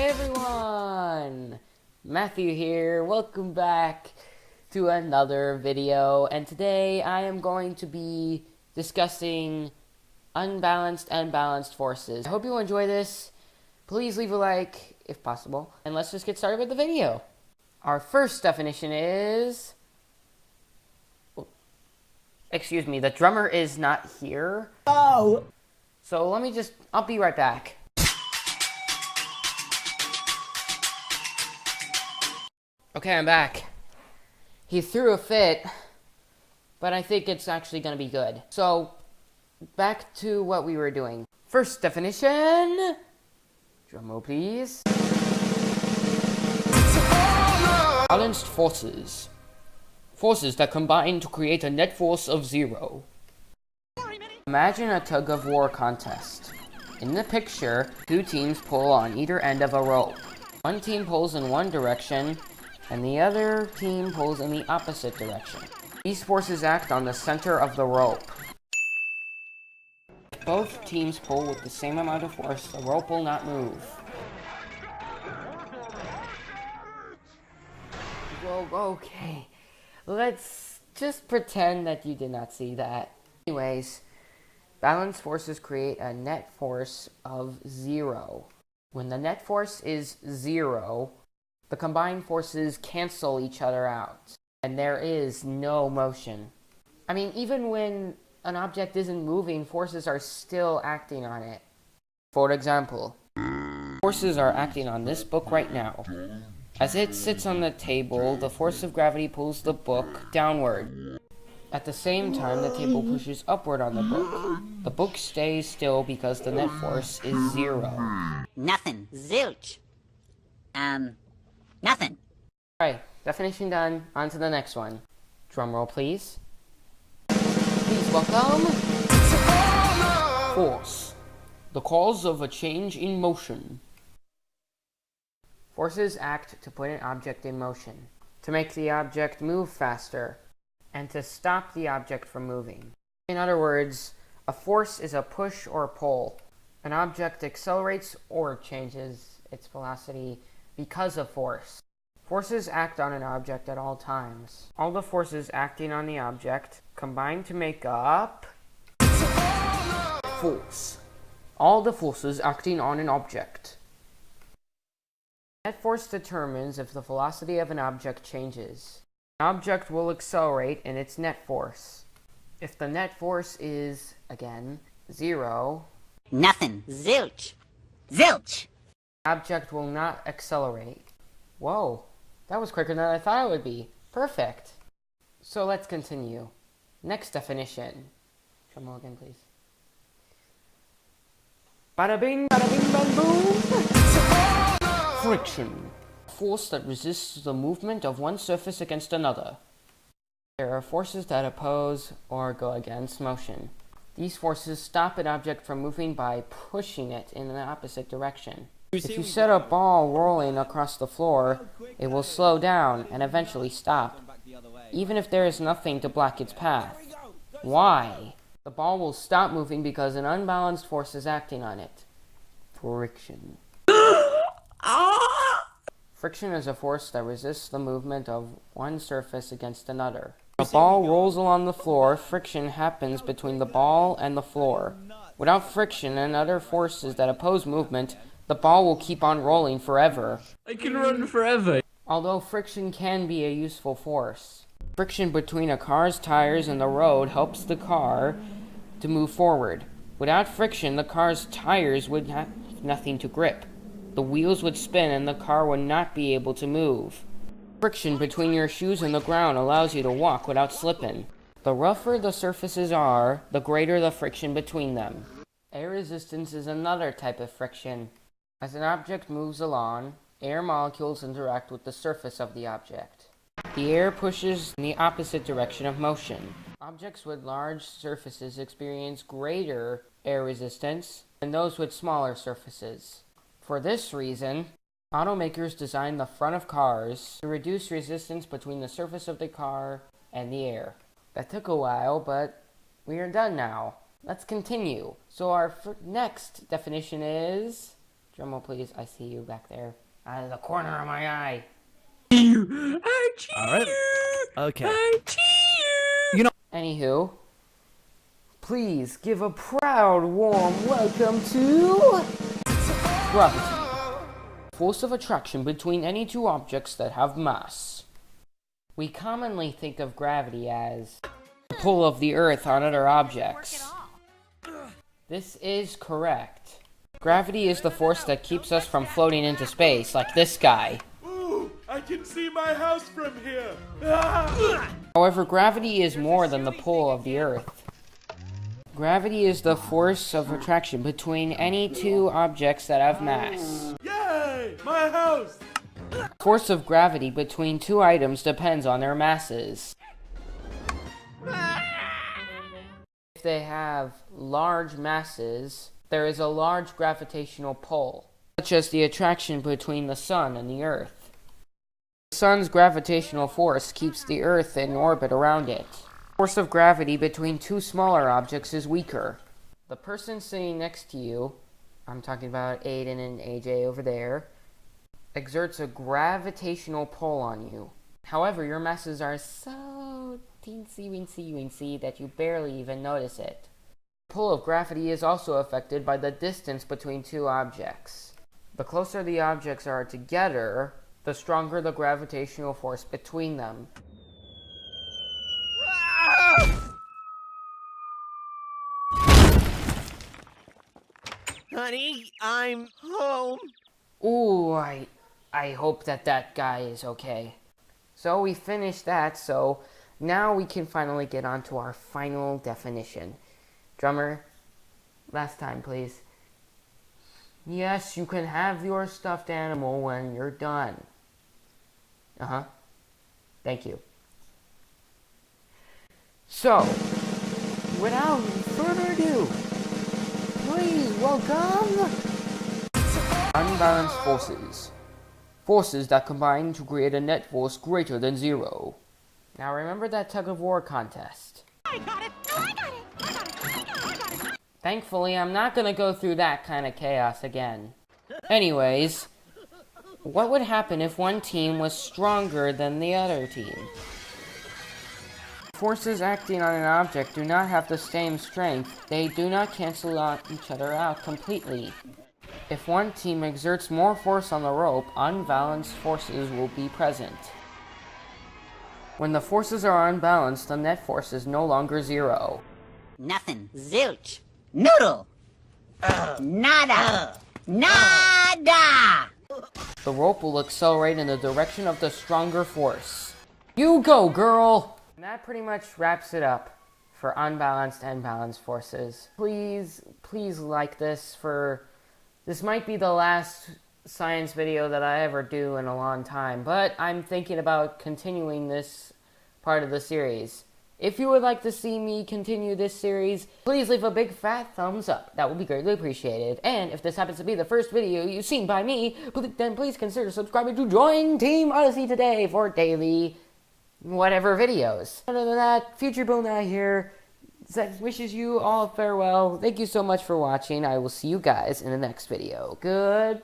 Hey everyone! Matthew here. Welcome back to another video. And today I am going to be discussing unbalanced and balanced forces. I hope you enjoy this. Please leave a like if possible. And let's just get started with the video. Our first definition is... Excuse me, the drummer is not here. Oh! So I'll be right back. Okay, I'm back. He threw a fit, but I think it's actually gonna be good. So, back to what we were doing. First definition. Drumroll, please. Balanced forces. Forces that combine to create a net force of 0. Imagine a tug-of-war contest. In the picture, two teams pull on either end of a rope. One team pulls in one direction, and the other team pulls in the opposite direction. These forces act on the center of the rope. If both teams pull with the same amount of force, the rope will not move. Well, okay. Let's just pretend that you did not see that. Anyways, balanced forces create a net force of 0. When the net force is 0, the combined forces cancel each other out, and there is no motion. I mean, even when an object isn't moving, forces are still acting on it. For example, forces are acting on this book right now. As it sits on the table, the force of gravity pulls the book downward. At the same time, the table pushes upward on the book. The book stays still because the net force is 0. Nothing. Zilch. Nothing. Alright, definition done. On to the next one. Drum roll, please. Please welcome... Force. The cause of a change in motion. Forces act to put an object in motion, to make the object move faster, and to stop the object from moving. In other words, a force is a push or pull. An object accelerates or changes its velocity because of force. Forces act on an object at all times. All the forces acting on the object combine to make up force. All the forces acting on an object. Net force determines if the velocity of an object changes. An object will accelerate in its net force. If the net force is, again, 0, Nothing. Zilch. Zilch. the object will not accelerate. Whoa, that was quicker than I thought it would be. Perfect. So let's continue. Next definition. Drum roll again, please. Bada bing, bang, boom. Friction. Force that resists the movement of one surface against another. There are forces that oppose or go against motion. These forces stop an object from moving by pushing it in the opposite direction. If you set a ball rolling across the floor, it will slow down and eventually stop, even if there is nothing to block its path. Why? The ball will stop moving because an unbalanced force is acting on it. Friction. Friction is a force that resists the movement of one surface against another. A ball rolls along the floor, friction happens between the ball and the floor. Without friction and other forces that oppose movement, the ball will keep on rolling forever. I can run forever. Although friction can be a useful force. Friction between a car's tires and the road helps the car to move forward. Without friction, the car's tires would have nothing to grip. The wheels would spin and the car would not be able to move. Friction between your shoes and the ground allows you to walk without slipping. The rougher the surfaces are, the greater the friction between them. Air resistance is another type of friction. As an object moves along, air molecules interact with the surface of the object. The air pushes in the opposite direction of motion. Objects with large surfaces experience greater air resistance than those with smaller surfaces. For this reason, automakers design the front of cars to reduce resistance between the surface of the car and the air. That took a while, but we are done now. Let's continue. So our next definition is... Drumroll, please. I see you back there. Out of the corner of my eye. I cheer. All right. Okay. I cheer. You know. Anywho, please give a proud, warm welcome to gravity. Force of attraction between any two objects that have mass. We commonly think of gravity as the pull of the earth on other objects. This is correct. Gravity is the force that keeps us from floating into space, like this guy. Ooh, I can see my house from here. However, gravity is more than the pull of the earth. Gravity is the force of attraction between any two objects that have mass. Yay! My house! Force of gravity between two items depends on their masses. If they have large masses, there is a large gravitational pull, such as the attraction between the sun and the earth. The sun's gravitational force keeps the earth in orbit around it. Force of gravity between two smaller objects is weaker. The person sitting next to you, I'm talking about Aiden and AJ over there, exerts a gravitational pull on you. However, your masses are so teensy-weensy that you barely even notice it. The pull of gravity is also affected by the distance between two objects. The closer the objects are together, the stronger the gravitational force between them. Honey, I'm home. Ooh, I hope that guy is okay. So we finished that, so now we can finally get on to our final definition. Drummer, last time, please. Yes, you can have your stuffed animal when you're done. Uh-huh. Thank you. So, without further ado, please welcome unbalanced forces. Forces that combine to create a net force greater than zero. Now remember that tug-of-war contest. I got it! No, I got it! I got it! I got it! Thankfully, I'm not gonna go through that kind of chaos again. Anyways, what would happen if one team was stronger than the other team? Forces acting on an object do not have the same strength. They do not cancel each other out completely. If one team exerts more force on the rope, unbalanced forces will be present. When the forces are unbalanced, the net force is no longer zero. Nothing. Zilch. Noodle. Nada. Nada. The rope will accelerate in the direction of the stronger force. You go, girl! And that pretty much wraps it up for unbalanced and balanced forces. Please like this for... This might be the last science video that I ever do in a long time, but I'm thinking about continuing this part of the series. If you would like to see me continue this series, please leave a big fat thumbs up. That would be greatly appreciated. And if this happens to be the first video you've seen by me, then please consider subscribing to join Team Odyssey today for daily whatever videos. Other than that, Future Bona here. Zach wishes you all farewell. Thank you so much for watching. I will see you guys in the next video. Goodbye!